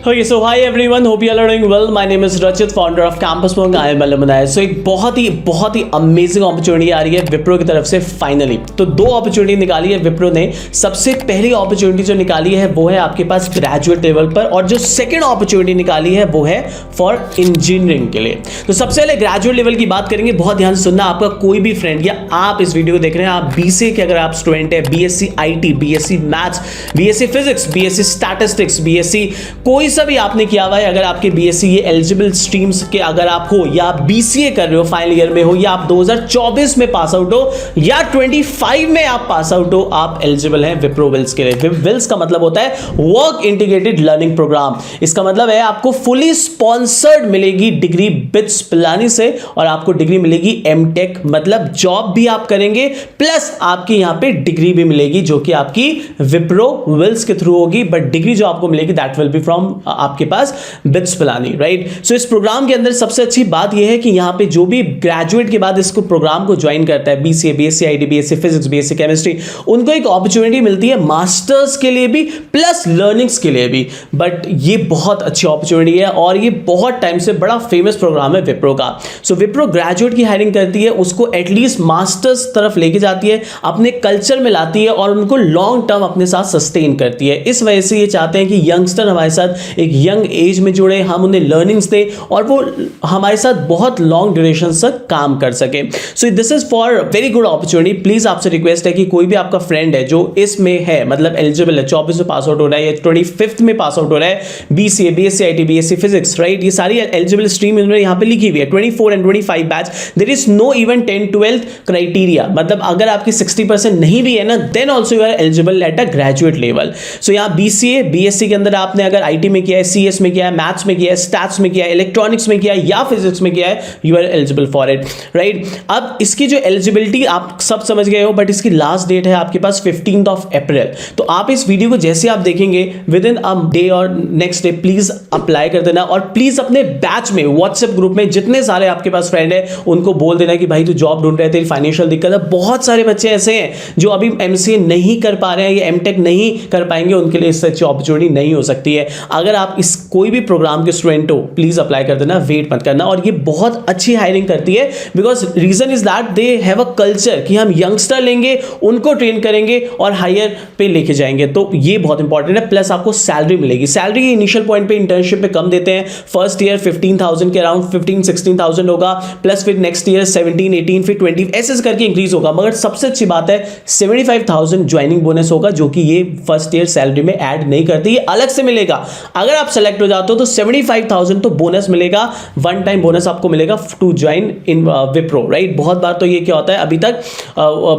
Okay, so hi everyone. Hope you all are doing well. My name is Rachit, founder of Campus Monk. I am alumni. So एक बहुत ही amazing opportunity आ रही है विप्रो की तरफ से finally. तो दो अपॉर्चुनिटी निकाली है विप्रो ने. सबसे पहली अपॉर्चुनिटी जो निकाली है वो है आपके पास ग्रेजुएट लेवल पर, और जो सेकंड अपॉर्चुनिटी निकाली है वो है फॉर इंजीनियरिंग के लिए. तो सबसे पहले ग्रेजुएट लेवल की बात करेंगे. बहुत ध्यान से सुनना. आपका कोई भी फ्रेंड या आप इस वीडियो को देख रहे हैं, आप बीसीए के अगर आप स्टूडेंट है, BSc IT, BSc maths, BSc physics, BSc statistics, BSc कोई सा भी आपने किया हुआ है, अगर आपके बीएससी ये एलिजिबल स्ट्रीम्स के अगर आप हो, या आप बीसीए कर रहे हो फाइनल ईयर में हो, या आप 2024 में पास आउट हो, या 25 में आप पास आउट हो, आप एलिजिबल हैं विप्रो विल्स के लिए. विल्स का मतलब होता है वर्क इंटीग्रेटेड लर्निंग प्रोग्राम. इसका मतलब है आपको फुली स्पॉन्सर्ड मिलेगी डिग्री बिट्स पिलानी से, और आपको डिग्री मिलेगी एमटेक, मतलब जॉब भी आप करेंगे प्लस आपकी यहां पे डिग्री भी मिलेगी जो कि आपकी विप्रो विल्स के थ्रू होगी. बट डिग्री जो आपको मिलेगी दैट विल बी फ्रॉम आपके पास बिट्स पिलानी, राइट. सो इस प्रोग्राम के अंदर सबसे अच्छी बात यह है कि यहां पे जो भी ग्रेजुएट के बाद इसको प्रोग्राम को ज्वाइन करता है, BCA, BSc IT, BSc physics, BSc chemistry, उनको एक अपॉर्चुनिटी मिलती है मास्टर्स के लिए भी प्लस लर्निंग्स के लिए भी. बट ये बहुत अच्छी अपॉर्चुनिटी है और ये बहुत टाइम से बड़ा फेमस प्रोग्राम है विप्रो का. सो विप्रो ग्रेजुएट की हायरिंग करती है, उसको एटलीस्ट मास्टर्स तरफ लेके जाती है, अपने कल्चर में लाती है और उनको लॉन्ग टर्म अपने साथ सस्टेन करती है. इस वजह से ये चाहते हैं कि यंगस्टर हमारे साथ एक यंग एज में जुड़े, हम उन्हें लर्निंग्स दें और वो हमारे साथ बहुत लॉन्ग ड्यूरेशन तक काम कर सके. So this is for very good opportunity. Please आपसे रिक्वेस्ट है कि कोई भी आपका फ्रेंड है जो इसमें है, मतलब एलिजिबल है, 24 में पास आउट हो रहा है या 25 में पास आउट हो रहा है, BCA, BSc IT, BSc physics, right, ये सारी एलिजिबल स्ट्रीम इन्होंने यहां पे लिखी हुई है. 24 and 25 batch. There is no even 10-12 criteria, मतलब अगर आपकी 60% नहीं भी है ना, then also you are eligible at a graduate level. So यहाँ बीसीए, बीएससी के अंदर आपने अगर आईटी में किया है, सीएस में किया है, मैथ्स में किया है, स्टैट्स में किया है, इलेक्ट्रॉनिक्स में किया है या फिजिक्स में किया है, you are eligible for it, right. अब इसकी जो एलिजिबिलिटी आप सब समझ गए हो, बट इसकी लास्ट डेट है आपके पास 15th of April. तो आप इस वीडियो को जैसे आप देखेंगे विद इन अ डे और नेक्स्ट डे प्लीज अप्लाई कर देना, और प्लीज अपने बैच में व्हाट्सएप ग्रुप में जितने सारे आपके पास फ्रेंड है उनको बोल देना कि भाई तू जॉब ढूंढ रहे, तेरी फाइनेंशियल दिक्कत है. बहुत सारे बच्चे ऐसे हैं जो अभी एमसीए नहीं कर पा रहे हैं या एमटेक नहीं कर पाएंगे, उनके लिए इससे अच्छी अपॉर्चुनिटी नहीं हो सकती है. अगर आप इस कोई भी प्रोग्राम के स्टूडेंट हो, प्लीज अप्लाई कर देना, वेट मत करना. और ये बहुत अच्छी हायरिंग करती है because reason is that they have a culture कि हम यंगस्टर लेंगे, उनको ट्रेन करेंगे और हायर पे लेके जाएंगे. तो ये बहुत इंपॉर्टेंट है. प्लस आपको सैलरी मिलेगी. सैलरी इनिशियल पॉइंट पे इंटर्नशिप पे कम देते हैं. फर्स्ट ईयर 15,000 के अराउंड 15-16,000 होगा, प्लस फिर नेक्स्ट ईयर 17-18, फिर 20 ऐसे करके इंक्रीज होगा. मगर सबसे अच्छी बात है 75,000 ज्वाइनिंग बोनस होगा, जो कि ये फर्स्ट ईयर सैलरी में ऐड नहीं करती, ये अलग से मिलेगा. अगर आप सेलेक्ट हो जाते हो तो 75,000 तो बोनस मिलेगा, वन टाइम बोनस आपको मिलेगा to join in Wipro, right. बहुत बार तो ये क्या होता है अभी तक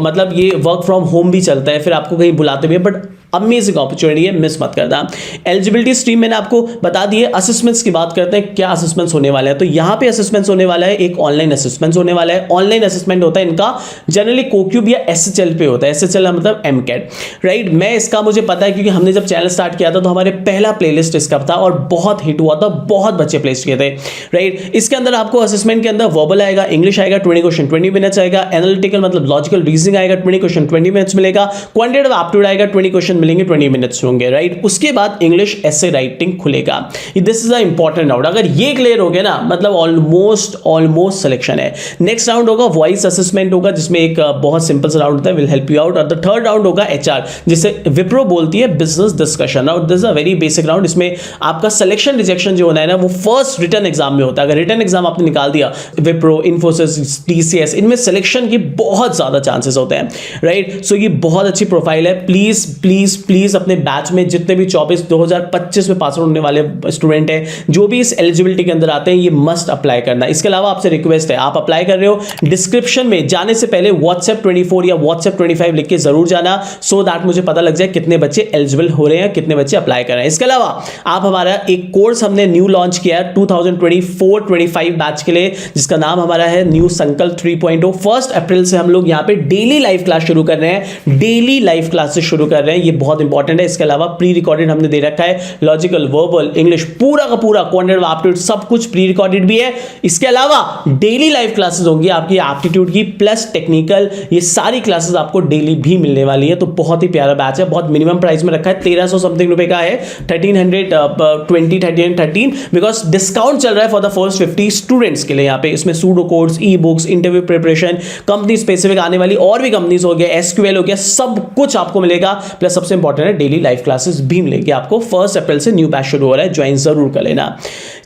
मतलब ये वर्क फ्रॉम होम भी चलता है, फिर आपको कहीं बुलाते भी हैं, बट अमेजिंग अपॉर्चुनिटी है, मिस मत करना. एलिजिबिलिटी स्ट्रीम मैंने आपको बता दी है. असेसमेंट्स की बात करते हैं, क्या असेसमेंट्स होने वाले हैं. तो यहां पे असेसमेंट्स होने वाला है, एक ऑनलाइन असेसमेंट्स होने वाला है. ऑनलाइन असेसमेंट होता है इनका जनरली कोक्यूब या एसएचएल पे होता है. एसएचएल मतलब एमकेट, राइट. मैं इसका मुझे पता है क्योंकि हमने जब चैनल स्टार्ट किया था तो हमारे पहला प्लेलिस्ट इसका था और बहुत हिट हुआ था, बहुत बच्चे प्लेस किए थे, राइट. इसके अंदर आपको असेसमेंट के अंदर वर्बल आएगा, इंग्लिश आएगा 20 क्वेश्चन 20 मिनट्स आएगा, एनालिटिकल मतलब लॉजिकल रीजनिंग आएगा 20 क्वेश्चन 20 मिनट्स मिलेगा, क्वांटिटेटिव एप्टीट्यूड आएगा 20 क्वेश्चन मिलेंगे 20 मिनट्स होंगे, राइट. उसके बाद इंग्लिश एसे राइटिंग खुलेगा. This is a important round. अगर ये क्लियर हो गया ना, मतलब ऑलमोस्ट सिलेक्शन है. नेक्स्ट राउंड होगा वॉइस असेसमेंट होगा, जिसमें एक बहुत सिंपल सा राउंड होता है, विल हेल्प यू आउट. और द थर्ड राउंड होगा एचआर, जिसे विप्रो बोलती है बिजनेस डिस्कशन. और this is a very basic round. इसमें आपका सिलेक्शन रिजेक्शन जो होना है ना, वो फर्स्ट रिटन एग्जाम में होता है. अगर रिटन एग्जाम आपने निकाल दिया, विप्रो, इन्फोसिस, टीसीएस, इनमें सिलेक्शन की बहुत ज्यादा चांसेस होते हैं, राइट. सो ये बहुत अच्छी प्रोफाइल है. प्लीज प्लीज प्लीज अपने बैच में जितने भी 2025 में पास आउट होने वाले स्टूडेंट हैं, जो भी इस एलिजिबिलिटी के अंदर आते हैं, ये मस्ट अप्लाई करना. इसके अलावा आपसे रिक्वेस्ट है, आप अप्लाई कर रहे हो, डिस्क्रिप्शन में जाने से पहले WhatsApp 24 या WhatsApp 25 लिख के जरूर जाना, सो दैट मुझे पता लग जाए कितने बच्चे एलिजिबल हो रहे हैं, कितने बच्चे अप्लाई कर रहे हैं. इसके अलावा आप हमारा एक कोर्स हमने न्यू लॉन्च किया है 2024-25 बैच के लिए, जिसका नाम हमारा है न्यू संकल्प 3.0. 1 अप्रैल से हम लोग यहाँ पे डेली लाइव क्लास शुरू कर रहे हैं, डेली लाइव क्लासेस शुरू कर रहे हैं. ये बहुत इंपॉर्टेंट है। इसके अलावा प्री रिकॉर्डेड हमने दे रखा है, लॉजिकल, वर्बल, इंग्लिश पूरा का पूरा, क्वांटिटेटिव एप्टीट्यूड सब कुछ प्री रिकॉर्डेड भी है। इसके अलावा डेली लाइव क्लासेस होंगी आपकी एप्टीट्यूड की प्लस टेक्निकल, ये सारी क्लासेस आपको डेली भी मिलने वाली है। तो बहुत ही प्यारा बैच है, बहुत मिनिमम प्राइस में रखा है, 1300 समथिंग रुपए का है, 1313 बिकॉज डिस्काउंट चल रहा है फॉर द फर्स्ट 50 स्टूडेंट्स के लिए। यहाँ पे इसमें pseudo codes, e books, interview preparation, company specific आने वाली और भी कंपनीज हो गया, एसक्यूएल हो गया, सब कुछ आपको मिलेगा। प्लस सबसे इंपॉर्टेंट है डेली लाइव क्लासेस भी मिलेगी आपको। 1 अप्रैल से न्यू बैच शुरू हो रहा है, ज्वाइन जरूर कर लेना,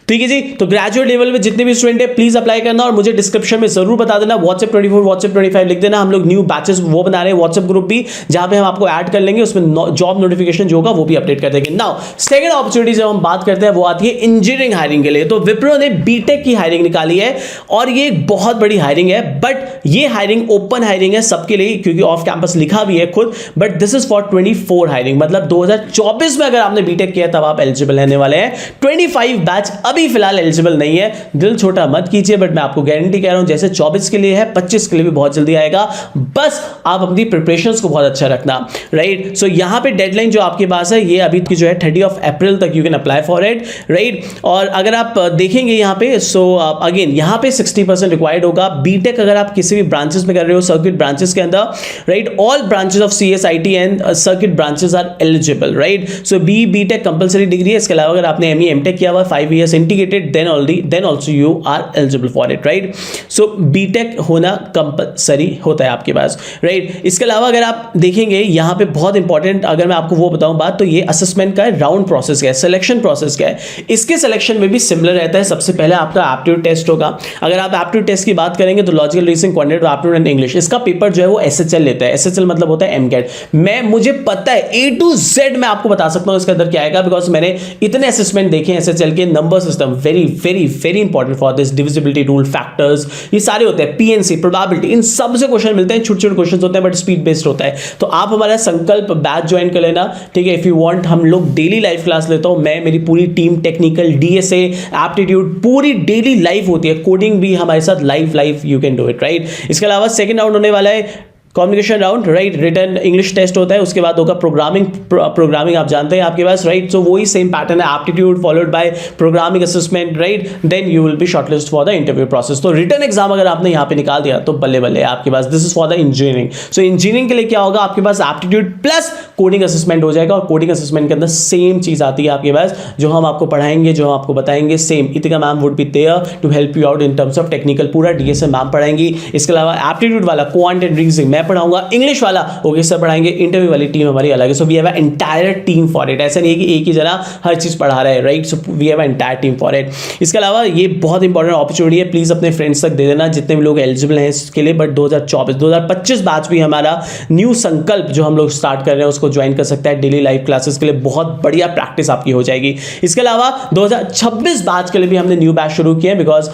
ठीक है जी। तो ग्रेजुएट लेवल में जितने भी स्टूडेंट है प्लीज अप्लाई करना और मुझे डिस्क्रिप्शन में जरूर बता देना, WhatsApp 24, WhatsApp 25 लिख देना। हम लोग न्यू बैचेस वो बना रहे हैं, WhatsApp ग्रुप भी, जहां पे हम आपको ऐड कर लेंगे, उसमें जॉब नोटिफिकेशन जो होगा वो भी अपडेट कर देंगे। नाउ सेकंड अपॉर्चुनिटी जब हम बात करते हैं वो आती है इंजीनियरिंग हायरिंग के लिए। तो विप्रो ने बीटेक की हायरिंग निकाली है और ये एक बहुत बड़ी हायरिंग है, बट ये हायरिंग ओपन हायरिंग है सबके लिए, क्योंकि ऑफ कैंपस लिखा भी है खुद, but this is for 24 hiring, मतलब 2024 में अगर आपने बीटेक किया तब आप एलिजिबल रहने वाले हैं। 25 बैच अभी फिलहाल एलिजिबल नहीं है, दिल छोटा मत कीजिए, बट मैं आपको गारंटी कह रहा हूं जैसे 24 के लिए है, 25 के लिए भी बहुत जल्दी आएगा। बस आप अपनी प्रिपरेशंस को बहुत अच्छा रखना, राइट। सो यहां पे डेडलाइन जो आपके पास है ये अभी की जो है 30 अप्रैल तक you can apply for it, right. और अगर आप देखेंगे यहां पे, सो अगेन यहां पे 60% रिक्वायर्ड होगा। बीटेक अगर आप किसी भी ब्रांचेस में कर रहे हो, सर्किट ब्रांचेस के अंदर, right, all branches of CSIT and circuit branches are eligible, right. So BTech compulsory degree है। इसके अलावा अगर आपने ME MTech किया हुआ 5 years integrated, then also you are eligible for it, right? So BTech होना कंपलसरी होता है आपके पास, right? इसके अलावा अगर आप देखेंगे यहाँ पे बहुत इंपॉर्टेंट, अगर मैं आपको वो बताऊं बात, तो ये असेसमेंट का राउंड प्रोसेस क्या है, सिलेक्शन प्रोसेस क्या है। इसके सिलेक्शन में भी सिमिलर रहता है। सबसे पहले आपका एप्टीट्यूड टेस्ट होगा। अगर आप एप्टीट्यूड टेस्ट की बात करेंगे तो logical, reasoning, quantitative aptitude and English, इसका पेपर जो है वो SHL लेता है। SHL मतलब होता है MCAT। मुझे पता है A to Z मैं आपको बता सकता हूँ इसके अंदर क्या आएगा, बिकॉज मैंने इतने असेसमेंट देखे हैं SHL के। Number system very very very important for this, divisibility rule, factors, ये सारे होते हैं, PNC, प्रोबेबिलिटी, इन सब से क्वेश्चन मिलते हैं। छोटे छोटे क्वेश्चन होते हैं बट स्पीड बेस्ड होता है। तो आप हमारा संकल्प बैच ज्वाइन कर लेना, ठीक है। इफ यू वांट, हम लोग डेली लाइव क्लास लेता हूं मैं, मेरी पूरी टीम, टेक्निकल, DSA, एप्टीट्यूड, पूरी डेली लाइव होती है। कोडिंग भी हमारे साथ live you can do it, right. इसके अलावा सेकंड राउंड होने वाला है communication round, right. Written English test होता है, उसके बाद होगा प्रोग्रामिंग आप जानते हैं आपके पास, राइट। सो वही सेम पैटर्न है, aptitude followed by programming assessment, right. Then you will be shortlist for the interview process. तो रिटन एग्जाम अगर आपने यहाँ पे निकाल दिया तो बल्ले बल्ले आपके पास। This is for the engineering. So engineering के लिए क्या होगा, आपके पास एप्टीट्यूड प्लस कोडिंग असेसमेंट हो जाएगा। और कोडिंग असेसमेंट के अंदर सेम चीज आती है आपके पास, जो हम आपको पढ़ाएंगे, जो हम आपको बताएंगे, same Itika ma'am would be there to help you out in terms of technical. पूरा DSA मैम पढ़ाएंगी। इसके अलावा एप्टीट्यूड वाला क्वांट एंड रीजनिंग मैं पढ़ाऊंगा, इंग्लिश वाला ओके सर पढ़ाएंगे, इंटरव्यू वाली टीम हमारी अलग है। So we have a entire team for it. ऐसा नहीं है कि एक ही जना हर चीज पढ़ा रहा है, right. So we have a entire team for it. इसके अलावा ये बहुत इंपॉर्टेंट अपॉर्चुनिटी है, प्लीज अपने फ्रेंड्स तक दे देना जितने भी लोग एलिजिबल हैं इसके लिए। बट 2024-2025 बैच भी हमारा न्यू संकल्प जो हम लोग स्टार्ट कर रहे हैं उसको ज्वाइन कर सकता है डेली लाइव क्लासेस के लिए। बहुत बढ़िया प्रैक्टिस आपकी हो जाएगी। इसके अलावा 2026 बैच के लिए भी हमने न्यू बैच शुरू किया है, बिकॉज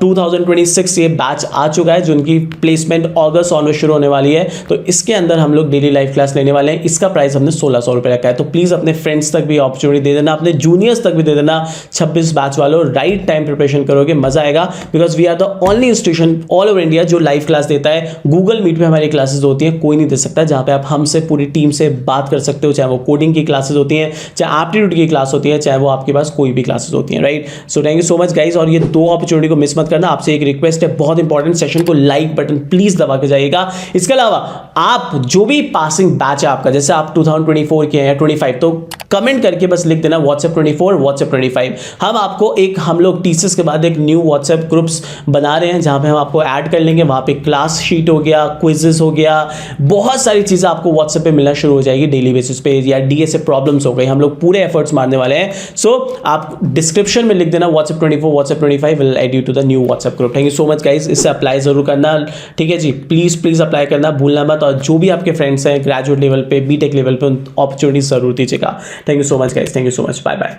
2026 ये बैच आ चुका है, जिनकी प्लेसमेंट अगस्त ऑनवर्ड शुरू होने वाली है। तो इसके अंदर हम लोग डेली लाइव क्लास लेने वाले हैं। इसका प्राइस हमने 1600 रुपए रखा है। तो प्लीज अपने फ्रेंड्स तक भी अपॉर्चुनिटी दे देना, अपने जूनियर्स तक भी दे देना। 26 बैच वालों, राइट टाइम प्रिपरेशन करोगे, मजा आएगा। Because we are the only institution all over India जो लाइव क्लास देता है। गूगल मीट पे हमारी क्लासेस होती हैं, कोई नहीं दे सकता, जहां पे आप हमसे पूरी टीम से बात कर सकते हो, चाहे वो कोडिंग की क्लासेस होती हैं, चाहे एप्टीट्यूड की क्लास होती है, चाहे वो आपके पास कोई भी क्लासेस होती हैं, right. So thank you so much guys. और ये 2 अपॉर्चुनिटी को मिस मत करना। आपसे एक रिक्वेस्ट है, बहुत इंपॉर्टेंट, सेशन को लाइक बटन प्लीज दबा के जाइएगा। इसके अलावा आप जो भी पासिंग बैच है आपका, जैसे आप 2024 के हैं 25, तो कमेंट करके बस लिख देना WhatsApp 24, WhatsApp 25। हम लोग टीसीएस के बाद एक न्यू WhatsApp ग्रुप्स बना रहे हैं, जहां पे हम आपको ऐड कर लेंगे। वहां पे क्लास शीट हो गया, क्विजेस हो गया, बहुत सारी चीजें आपको WhatsApp पे मिलना शुरू हो जाएगी डेली बेसिस पे, या DSA प्रॉब्लम्स हो गई, हम लोग पूरे एफर्ट्स मारने वाले हैं। सो आप डिस्क्रिप्शन में लिख देना WhatsApp 24, WhatsApp 25 will add you to the new WhatsApp group. Thank you so much guys, इससे अप्लाई जरूर करना, ठीक है जी। प्लीज अप्लाई करना भूलना मत। और जो भी आपके फ्रेंड्स हैं ग्रेजुएट लेवल पे, बीटेक लेवल पे, अपॉर्चुनिटी जरूर दीजिएगा। Thank you so much guys, thank you so much, bye bye.